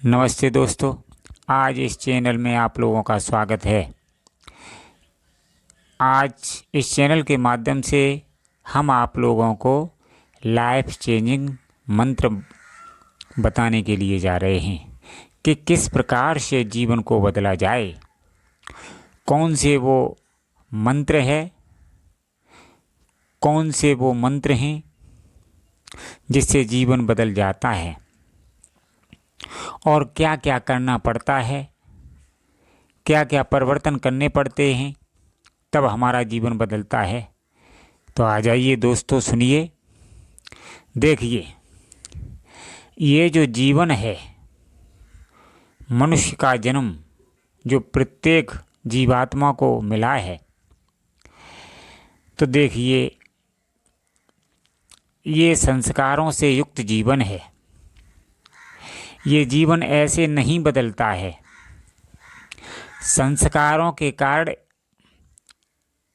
नमस्ते दोस्तों, आज इस चैनल में आप लोगों का स्वागत है। आज इस चैनल के माध्यम से हम आप लोगों को लाइफ चेंजिंग मंत्र बताने के लिए जा रहे हैं कि किस प्रकार से जीवन को बदला जाए। कौन से वो मंत्र है, कौन से वो मंत्र हैं जिससे जीवन बदल जाता है और क्या क्या करना पड़ता है, क्या क्या परिवर्तन करने पड़ते हैं, तब हमारा जीवन बदलता है। तो आ जाइए दोस्तों, सुनिए। देखिए, ये जो जीवन है, मनुष्य का जन्म जो प्रत्येक जीवात्मा को मिला है, तो देखिए ये संस्कारों से युक्त जीवन है। ये जीवन ऐसे नहीं बदलता है। संस्कारों के कारण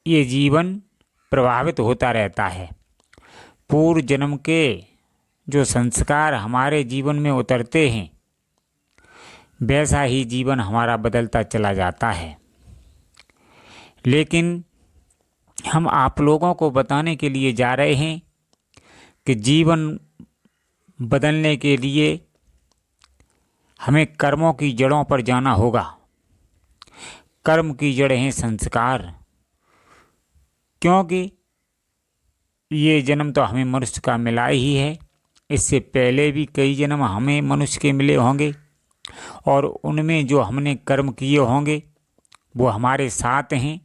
ये जीवन प्रभावित होता रहता है। पूर्व जन्म के जो संस्कार हमारे जीवन में उतरते हैं, वैसा ही जीवन हमारा बदलता चला जाता है। लेकिन हम आप लोगों को बताने के लिए जा रहे हैं कि जीवन बदलने के लिए हमें कर्मों की जड़ों पर जाना होगा। कर्म की जड़ हैं संस्कार, क्योंकि ये जन्म तो हमें मनुष्य का मिला ही है। इससे पहले भी कई जन्म हमें मनुष्य के मिले होंगे और उनमें जो हमने कर्म किए होंगे वो हमारे साथ हैं।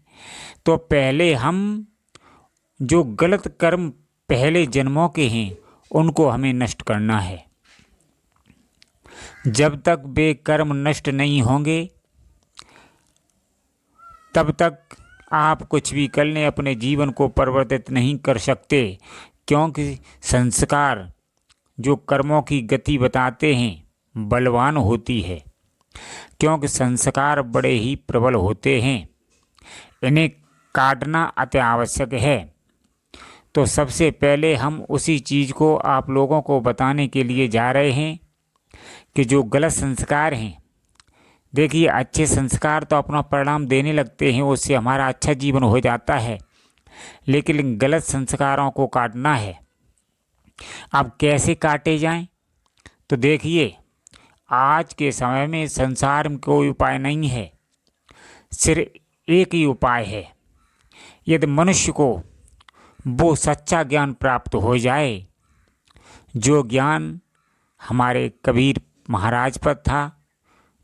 तो पहले हम जो गलत कर्म पहले जन्मों के हैं उनको हमें नष्ट करना है। जब तक वे कर्म नष्ट नहीं होंगे तब तक आप कुछ भी कर लें, अपने जीवन को परिवर्तित नहीं कर सकते। क्योंकि संस्कार जो कर्मों की गति बताते हैं बलवान होती है, क्योंकि संस्कार बड़े ही प्रबल होते हैं। इन्हें काटना अति आवश्यक है। तो सबसे पहले हम उसी चीज़ को आप लोगों को बताने के लिए जा रहे हैं कि जो गलत संस्कार हैं, देखिए अच्छे संस्कार तो अपना परिणाम देने लगते हैं, उससे हमारा अच्छा जीवन हो जाता है। लेकिन गलत संस्कारों को काटना है। अब कैसे काटे जाएं? तो देखिए, आज के समय में संसार में कोई उपाय नहीं है, सिर्फ एक ही उपाय है। यदि मनुष्य को वो सच्चा ज्ञान प्राप्त हो जाए, जो ज्ञान हमारे कबीर महाराज पर था,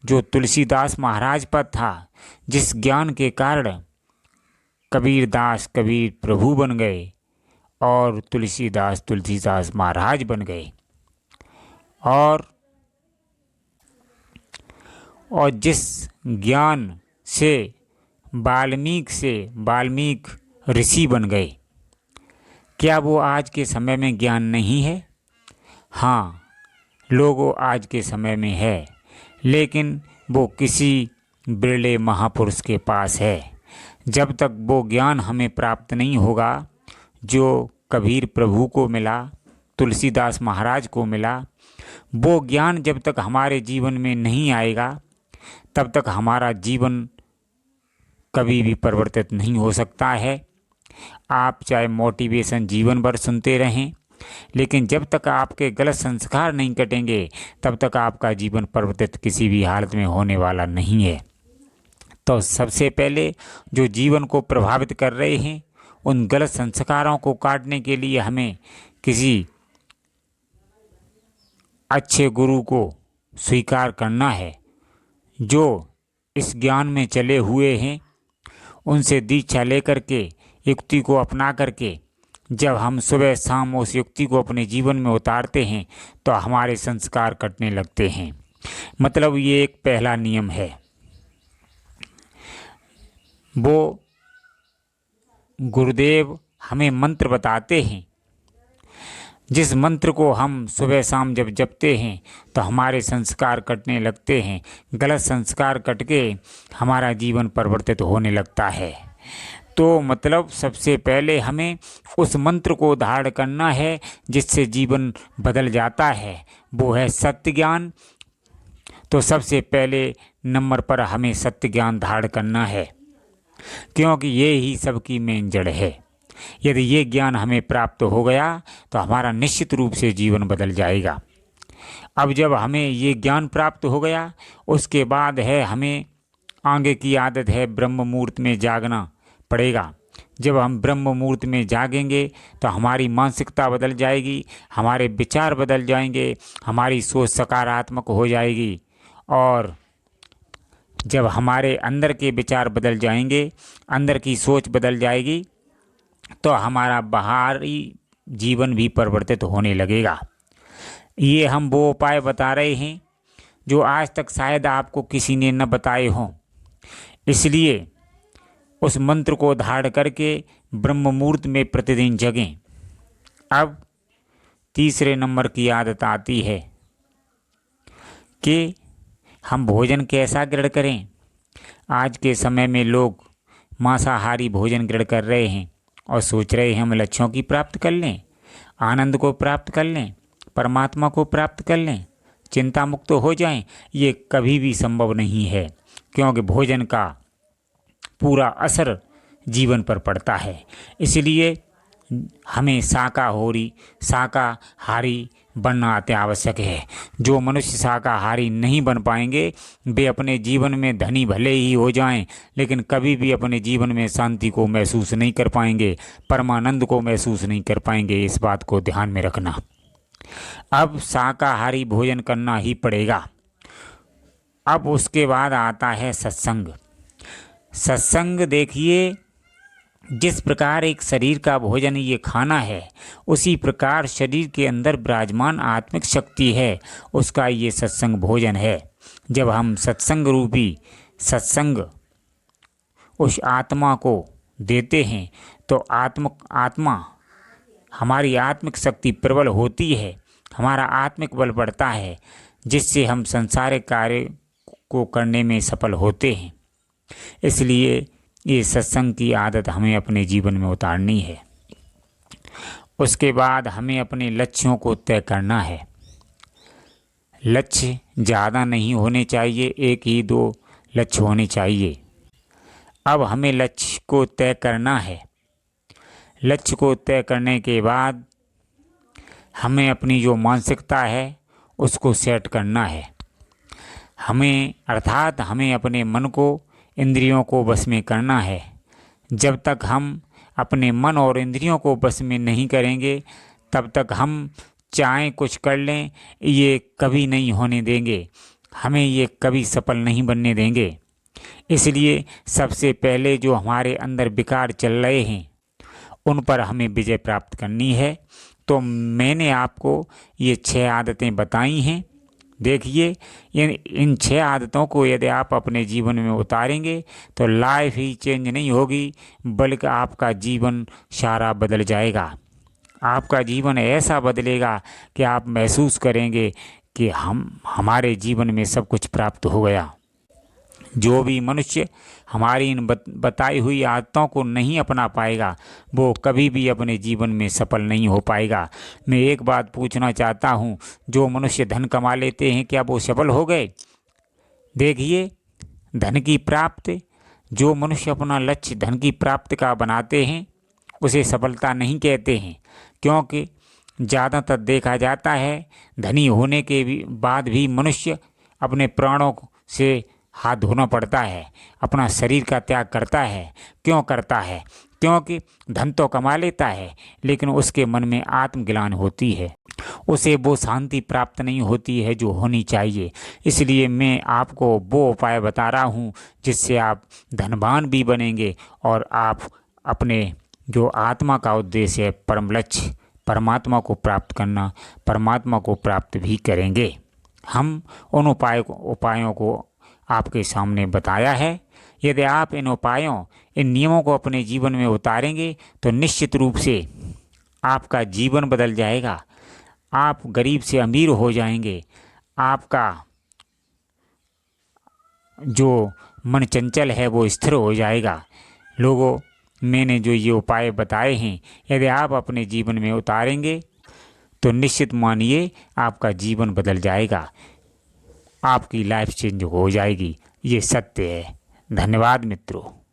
जो तुलसीदास महाराज पर था, जिस ज्ञान के कारण कबीरदास कबीर प्रभु बन गए और तुलसीदास महाराज बन गए। और जिस ज्ञान से वाल्मीकि ऋषि बन गए, क्या वो आज के समय में ज्ञान नहीं है? हाँ, लोगों आज के समय में है, लेकिन वो किसी बिरले महापुरुष के पास है। जब तक वो ज्ञान हमें प्राप्त नहीं होगा जो कबीर प्रभु को मिला, तुलसीदास महाराज को मिला, वो ज्ञान जब तक हमारे जीवन में नहीं आएगा तब तक हमारा जीवन कभी भी परिवर्तित नहीं हो सकता है। आप चाहे मोटिवेशन जीवन भर सुनते रहें, लेकिन जब तक आपके गलत संस्कार नहीं कटेंगे तब तक आपका जीवन परिवर्तित किसी भी हालत में होने वाला नहीं है। तो सबसे पहले जो जीवन को प्रभावित कर रहे हैं, उन गलत संस्कारों को काटने के लिए हमें किसी अच्छे गुरु को स्वीकार करना है, जो इस ज्ञान में चले हुए हैं। उनसे दीक्षा लेकर के, युक्ति को अपना करके जब हम सुबह शाम उस युक्ति को अपने जीवन में उतारते हैं तो हमारे संस्कार कटने लगते हैं। मतलब ये एक पहला नियम है। वो गुरुदेव हमें मंत्र बताते हैं, जिस मंत्र को हम सुबह शाम जब जपते हैं तो हमारे संस्कार कटने लगते हैं। गलत संस्कार कट के हमारा जीवन परिवर्तित होने लगता है। तो मतलब सबसे पहले हमें उस मंत्र को धारण करना है जिससे जीवन बदल जाता है। वो है सत्य ज्ञान। तो सबसे पहले नंबर पर हमें सत्य ज्ञान धारण करना है, क्योंकि ये ही सबकी मेन जड़ है। यदि ये ज्ञान हमें प्राप्त हो गया तो हमारा निश्चित रूप से जीवन बदल जाएगा। अब जब हमें ये ज्ञान प्राप्त हो गया, उसके बाद है हमें आगे की आदत है ब्रह्म मुहूर्त में जागना पड़ेगा। जब हम ब्रह्म मुहूर्त में जागेंगे तो हमारी मानसिकता बदल जाएगी, हमारे विचार बदल जाएंगे, हमारी सोच सकारात्मक हो जाएगी। और जब हमारे अंदर के विचार बदल जाएंगे, अंदर की सोच बदल जाएगी, तो हमारा बाहरी जीवन भी परिवर्तित होने लगेगा। ये हम वो उपाय बता रहे हैं जो आज तक शायद आपको किसी ने न बताए हों। इसलिए उस मंत्र को धारण करके ब्रह्म मुहूर्त में प्रतिदिन जगें। अब तीसरे नंबर की आदत आती है कि हम भोजन कैसा ग्रहण करें। आज के समय में लोग मांसाहारी भोजन ग्रहण कर रहे हैं और सोच रहे हैं हम लक्ष्यों की प्राप्त कर लें, आनंद को प्राप्त कर लें, परमात्मा को प्राप्त कर लें, चिंता मुक्त हो जाएं। ये कभी भी संभव नहीं है, क्योंकि भोजन का पूरा असर जीवन पर पड़ता है। इसलिए हमें शाकाहारी बनना अति आवश्यक है। जो मनुष्य शाकाहारी नहीं बन पाएंगे वे अपने जीवन में धनी भले ही हो जाएं, लेकिन कभी भी अपने जीवन में शांति को महसूस नहीं कर पाएंगे, परमानंद को महसूस नहीं कर पाएंगे। इस बात को ध्यान में रखना। अब शाकाहारी भोजन करना ही पड़ेगा। अब उसके बाद आता है सत्संग। सत्संग देखिए, जिस प्रकार एक शरीर का भोजन ये खाना है, उसी प्रकार शरीर के अंदर विराजमान आत्मिक शक्ति है, उसका ये सत्संग भोजन है। जब हम सत्संग रूपी सत्संग उस आत्मा को देते हैं तो आत्मा हमारी आत्मिक शक्ति प्रबल होती है, हमारा आत्मिक बल बढ़ता है, जिससे हम संसारिक कार्य को करने में सफल होते हैं। इसलिए ये सत्संग की आदत हमें अपने जीवन में उतारनी है। उसके बाद हमें अपने लक्ष्यों को तय करना है। लक्ष्य ज़्यादा नहीं होने चाहिए, एक ही 2 लक्ष्य होने चाहिए। अब हमें लक्ष्य को तय करना है। लक्ष्य को तय करने के बाद हमें अपनी जो मानसिकता है उसको सेट करना है। अर्थात हमें अपने मन को, इंद्रियों को वश में करना है। जब तक हम अपने मन और इंद्रियों को वश में नहीं करेंगे, तब तक हम चाहें कुछ कर लें, ये कभी नहीं होने देंगे, हमें ये कभी सफल नहीं बनने देंगे। इसलिए सबसे पहले जो हमारे अंदर विकार चल रहे हैं उन पर हमें विजय प्राप्त करनी है। तो मैंने आपको ये 6 आदतें बताई हैं। देखिए, इन 6 आदतों को यदि आप अपने जीवन में उतारेंगे तो लाइफ ही चेंज नहीं होगी, बल्कि आपका जीवन सारा बदल जाएगा। आपका जीवन ऐसा बदलेगा कि आप महसूस करेंगे कि हमारे जीवन में सब कुछ प्राप्त हो गया। जो भी मनुष्य हमारी इन बताई हुई आदतों को नहीं अपना पाएगा, वो कभी भी अपने जीवन में सफल नहीं हो पाएगा। मैं एक बात पूछना चाहता हूँ, जो मनुष्य धन कमा लेते हैं क्या वो सफल हो गए? देखिए, धन की प्राप्ति, जो मनुष्य अपना लक्ष्य धन की प्राप्ति का बनाते हैं उसे सफलता नहीं कहते हैं, क्योंकि ज़्यादातर देखा जाता है धनी होने के बाद भी मनुष्य अपने प्राणों से हाथ धोना पड़ता है, अपना शरीर का त्याग करता है। क्यों करता है? क्योंकि धन तो कमा लेता है, लेकिन उसके मन में आत्मग्लानि होती है, उसे वो शांति प्राप्त नहीं होती है जो होनी चाहिए। इसलिए मैं आपको वो उपाय बता रहा हूँ जिससे आप धनवान भी बनेंगे और आप अपने जो आत्मा का उद्देश्य है, परम लक्ष्य परमात्मा को प्राप्त करना, परमात्मा को प्राप्त भी करेंगे। हम उन उपायों को आपके सामने बताया है। यदि आप इन उपायों, इन नियमों को अपने जीवन में उतारेंगे तो निश्चित रूप से आपका जीवन बदल जाएगा। आप गरीब से अमीर हो जाएंगे। आपका जो मन चंचल है वो स्थिर हो जाएगा। लोगों, मैंने जो ये उपाय बताए हैं, यदि आप अपने जीवन में उतारेंगे तो निश्चित मानिए आपका जीवन बदल जाएगा। आपकी लाइफ चेंज हो जाएगी। ये सत्य है। धन्यवाद मित्रों।